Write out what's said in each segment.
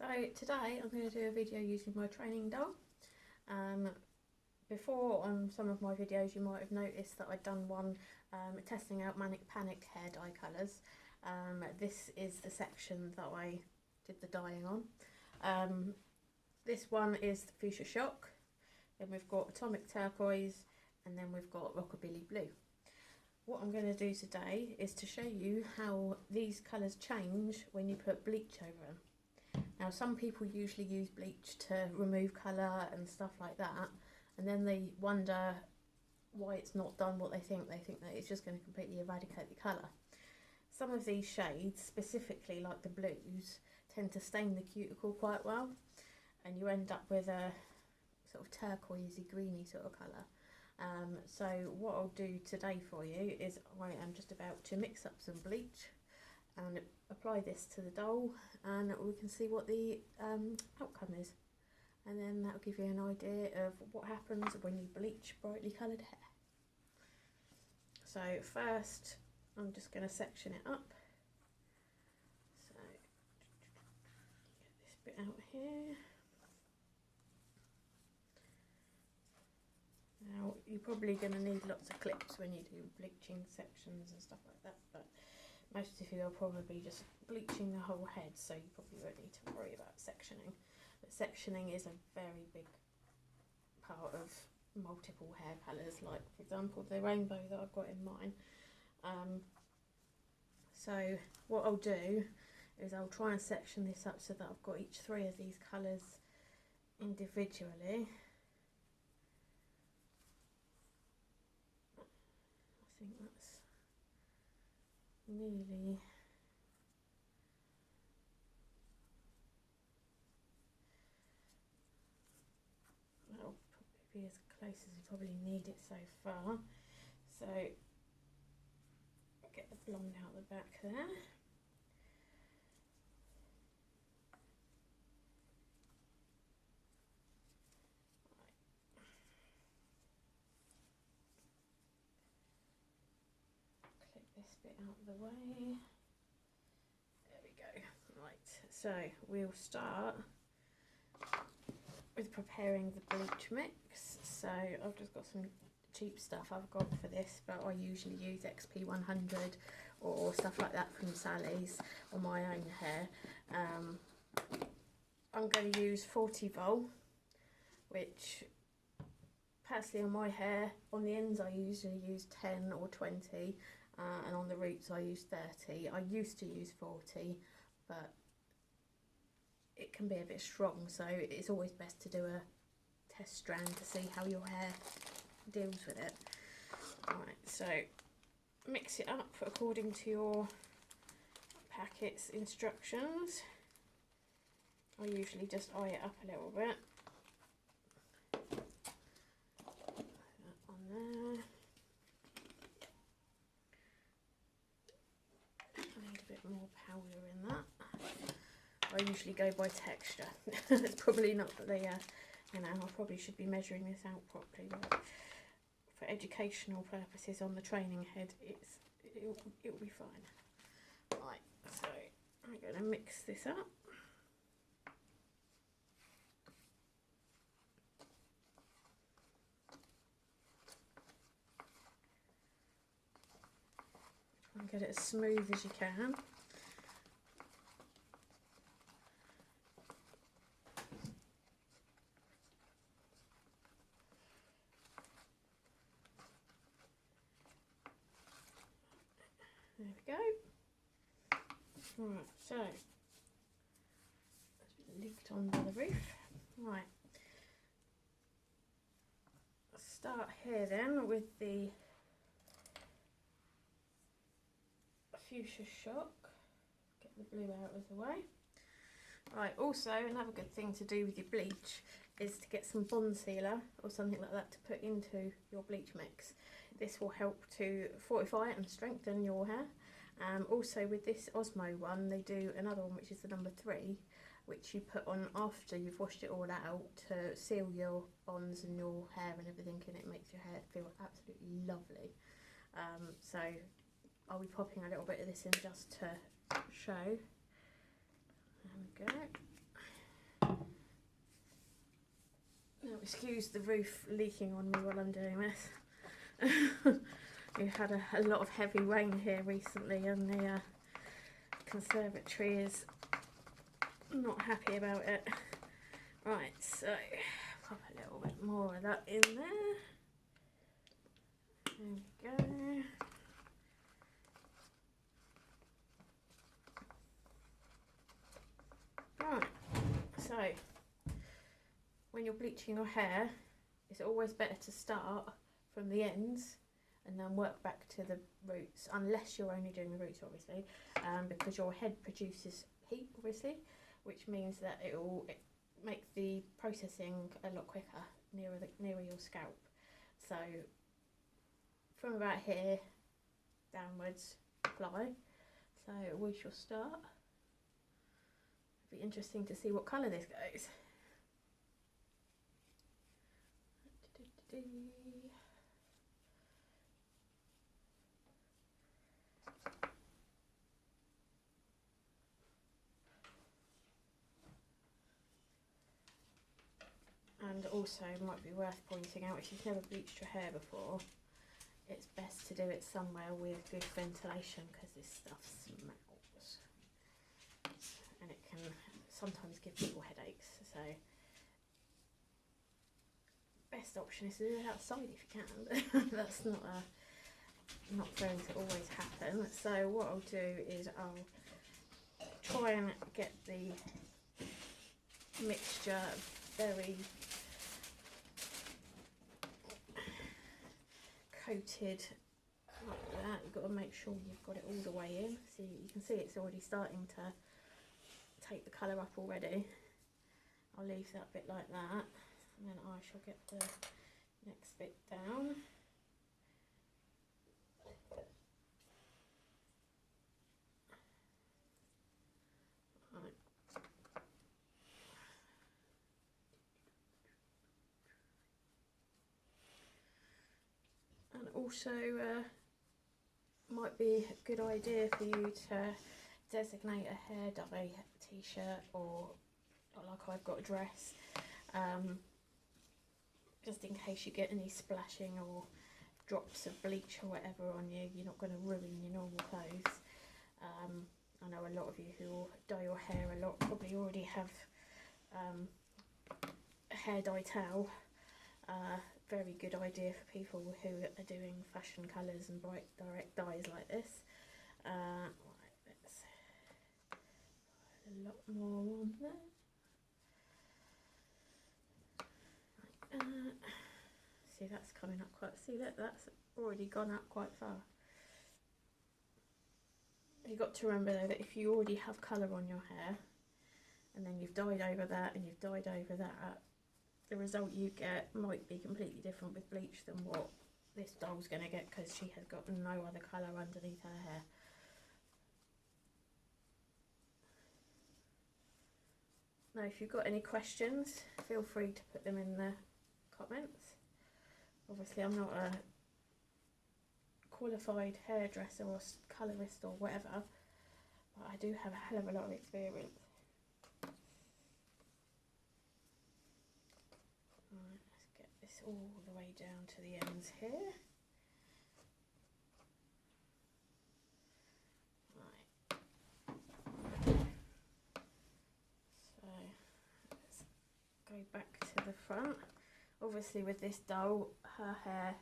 So today I'm going to do a video using my training doll. Before on some of my videos you might have noticed that I'd done one testing out Manic Panic Hair dye colours. This is the section that I did the dyeing on. This one is the Fuchsia Shock, then we've got Atomic Turquoise, and then we've got Rockabilly Blue. What I'm going to do today is to show you how these colours change when you put bleach over them. Now some people usually use bleach to remove colour and stuff like that, and then they wonder why it's not done what they think. They think that it's just going to completely eradicate the colour. Some of these shades, specifically like the blues, tend to stain the cuticle quite well, and you end up with a sort of turquoisey greeny sort of colour. So what I'll do today for you is I am just about to mix up some bleach and apply this to the doll, and we can see what the outcome is, and then that will give you an idea of what happens when you bleach brightly coloured hair. So first I'm just going to section it up. So get this bit out here. Now you're probably going to need lots of clips when you do bleaching sections and stuff like that, but most of you are probably just bleaching the whole head, so you probably won't need to worry about sectioning. But sectioning is a very big part of multiple hair colours, like for example the rainbow that I've got in mine. So what I'll do is I'll try and section this up so that I've got each three of these colours individually. I think that's nearly that'll probably be as close as you probably need it so far. So get the blonde out the back there. Clip this bit out of the way. There we go. Right, so we'll start with preparing the bleach mix. So I've just got some cheap stuff I've got for this, but I usually use XP100 or stuff like that from Sally's on my own hair. I'm going to use 40 vol, which personally on my hair, on the ends I usually use 10 or 20, and on the roots I use 30. I used to use 40, but it can be a bit strong, so it's always best to do a test strand to see how your hair deals with it. Right, so mix it up according to your packet's instructions. I usually just eye it up a little bit. Put that on there. I need a bit more powder in that. I usually go by texture. It's probably not the, you know, I probably should be measuring this out properly, but for educational purposes on the training head, it'll be fine. Right, so I'm going to mix this up. Try and get it as smooth as you can. There we go. Right, so it's been leaked onto the roof. Right, start here then with the Fuchsia Shock. Get the blue out of the way. Right, also another good thing to do with your bleach is to get some bond sealer or something like that to put into your bleach mix. This will help to fortify and strengthen your hair. Also with this Osmo one, they do another one which is the number 3, which you put on after you've washed it all out to seal your bonds and your hair and everything, and it makes your hair feel absolutely lovely. So I'll be popping a little bit of this in just to show. There we go. Excuse the roof leaking on me while I'm doing this. We've had a lot of heavy rain here recently, and the conservatory is not happy about it. Right, so pop a little bit more of that in there. There we go. Right, so when you're bleaching your hair, it's always better to start from the ends and then work back to the roots, unless you're only doing the roots, obviously, because your head produces heat, obviously, which means that it will make the processing a lot quicker nearer your scalp. So from about here downwards, apply. So we shall start. It'll be interesting to see what colour this goes. And also might be worth pointing out, if you've never bleached your hair before, it's best to do it somewhere with good ventilation, because this stuff smells and it can sometimes give people headaches. So best option is to do it outside if you can, but that's not going to always happen. So what I'll do is I'll try and get the mixture very coated like that. You've got to make sure you've got it all the way in. See, you can see it's already starting to take the colour up already. I'll leave that bit like that, and then I shall get the next bit down. Right. And also might be a good idea for you to designate a hair dye t-shirt, or like I've got a dress, just in case you get any splashing or drops of bleach or whatever on you. You're not going to ruin your normal clothes. I know a lot of you who dye your hair a lot probably already have a hair dye towel. Very good idea for people who are doing fashion colours and bright direct dyes like this. Right, let's put a lot more on there. Like that. See, that's coming up quite, see that, that's already gone up quite far. You've got to remember though that if you already have colour on your hair, and then you've dyed over that, and you've dyed over that, the result you get might be completely different with bleach than what this doll's going to get, because she has got no other colour underneath her hair. Now if you've got any questions, feel free to put them in the comments. Obviously I'm not a qualified hairdresser or colourist or whatever, but I do have a hell of a lot of experience. Right, let's get this all the way down to the ends here. Right. So let's go back to the front. Obviously with this doll, her hair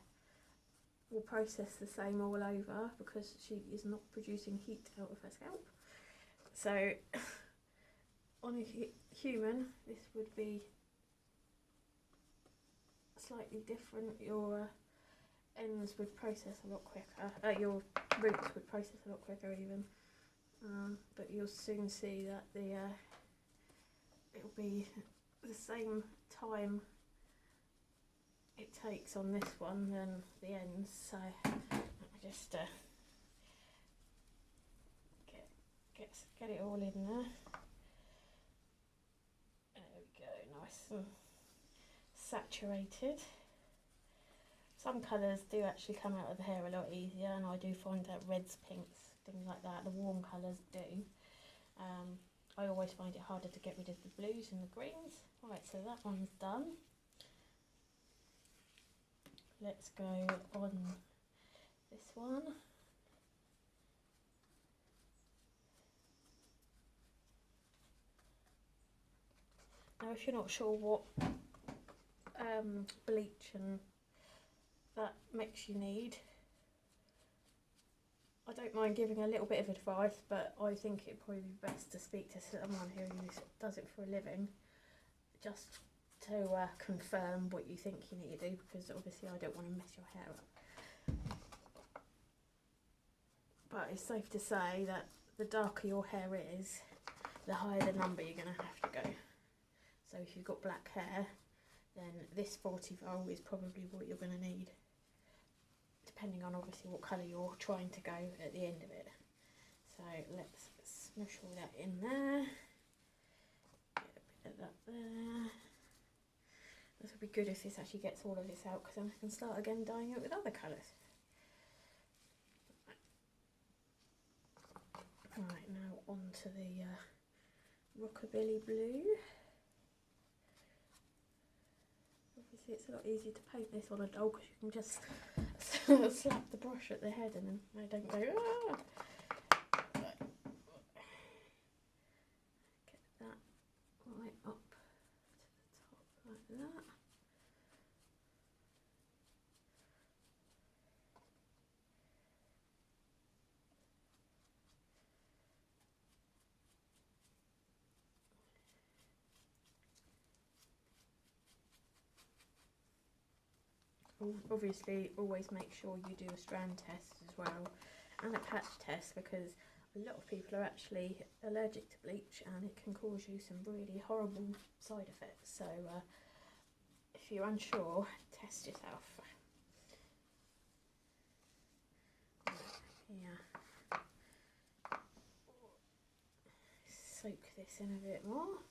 will process the same all over because she is not producing heat out of her scalp. So on a human, this would be slightly different. Your ends would process a lot quicker, your roots would process a lot quicker even, but you'll soon see that the it'll be the same time it takes on this one than the ends. So just get it all in there. There we go, nice and saturated. Some colours do actually come out of the hair a lot easier, and I do find that reds, pinks, things like that, the warm colours do. I always find it harder to get rid of the blues and the greens. Right, so that one's done. let's go on this one. Now if you're not sure what bleach and that mix you need, I don't mind giving a little bit of advice, but I think it'd probably be best to speak to someone who does it for a living, just to confirm what you think you need to do, because obviously I don't want to mess your hair up. But it's safe to say that the darker your hair is, the higher the number you're going to have to go. So if you've got black hair, then this 40 volt is probably what you're going to need, depending on obviously what colour you're trying to go at the end of it. So let's smush all that in there, get a bit of that there. This would be good if this actually gets all of this out, because then I can start again dyeing it with other colours. Right, now on to the Rockabilly Blue. Obviously it's a lot easier to paint this on a doll, because you can just slap the brush at the head and then they don't go, ah! Right. Get that right up to the top like that. Obviously always make sure you do a strand test as well, and a patch test, because a lot of people are actually allergic to bleach and it can cause you some really horrible side effects. So if you're unsure, test yourself. Yeah. Soak this in a bit more,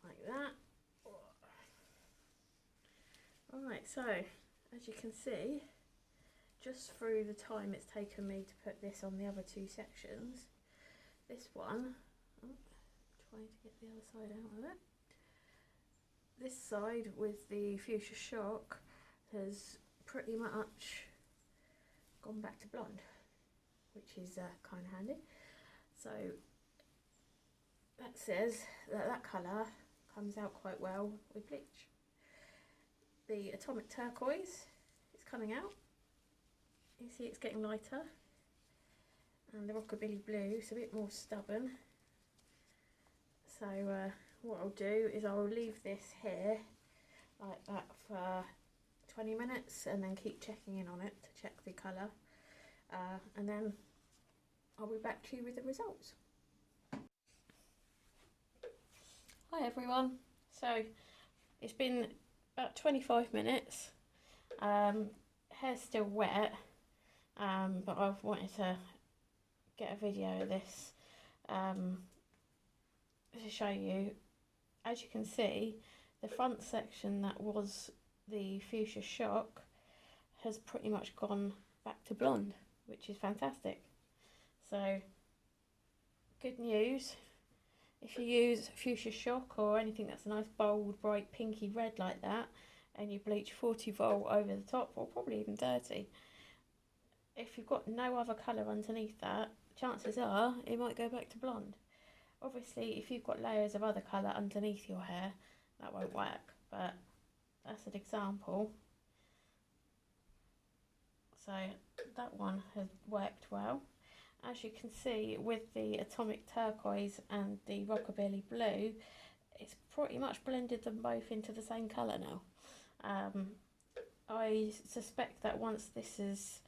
like that. Alright, so as you can see, just through the time it's taken me to put this on the other two sections, this one, trying to get the other side out of it, this side with the Fuchsia Shock has pretty much gone back to blonde, which is kind of handy. So that says that that colour comes out quite well with bleach. The Atomic Turquoise is coming out. You see it's getting lighter. And the Rockabilly Blue is a bit more stubborn. So what I'll do is I'll leave this here like that for 20 minutes and then keep checking in on it to check the colour. And then I'll be back to you with the results. Hi everyone. So it's been about 25 minutes. Hair's still wet, but I've wanted to get a video of this to show you. As you can see, the front section that was the Fuchsia Shock has pretty much gone back to blonde, which is fantastic. So good news. If you use Fuchsia Shock or anything that's a nice bold bright pinky red like that, and you bleach 40 volt over the top, or probably even 30, if you've got no other colour underneath that, chances are it might go back to blonde. Obviously if you've got layers of other colour underneath your hair, that won't work, but that's an example. So that one has worked well. As you can see, with the Atomic Turquoise and the Rockabilly Blue, it's pretty much blended them both into the same colour now. I suspect that once this is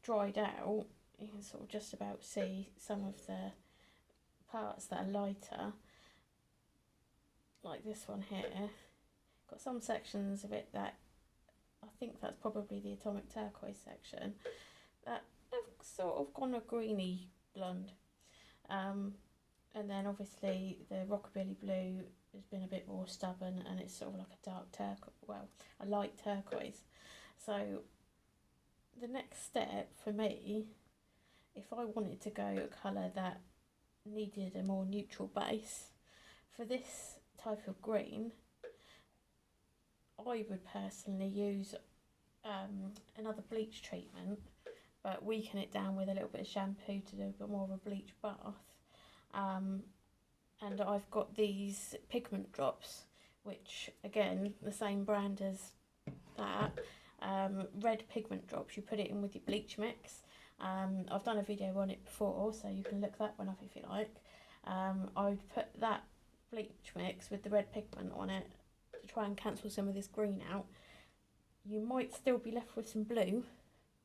dried out, you can sort of just about see some of the parts that are lighter, like this one here. Got some sections of it that I think that's probably the Atomic Turquoise section that have sort of gone a greeny blonde, and then obviously the Rockabilly Blue has been a bit more stubborn and it's sort of like a dark turquoise, well, a light turquoise. So the next step for me, if I wanted to go a colour that needed a more neutral base, for this type of green, I would personally use another bleach treatment, but weaken it down with a little bit of shampoo to do a bit more of a bleach bath. And I've got these pigment drops, which again, the same brand as that, red pigment drops. You put it in with your bleach mix. I've done a video on it before, so you can look that one up if you like. I would put that bleach mix with the red pigment on it to try and cancel some of this green out. You might still be left with some blue,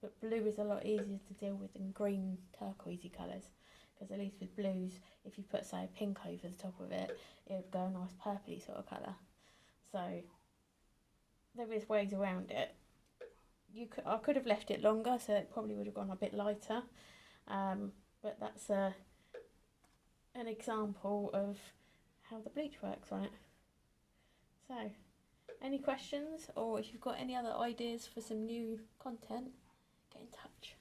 but blue is a lot easier to deal with than green turquoisey colours, because at least with blues, if you put say a pink over the top of it, it would go a nice purpley sort of colour. So there is ways around it. I could have left it longer, so it probably would have gone a bit lighter, but that's an example of how the bleach works on it. So any questions, or if you've got any other ideas for some new content, get in touch.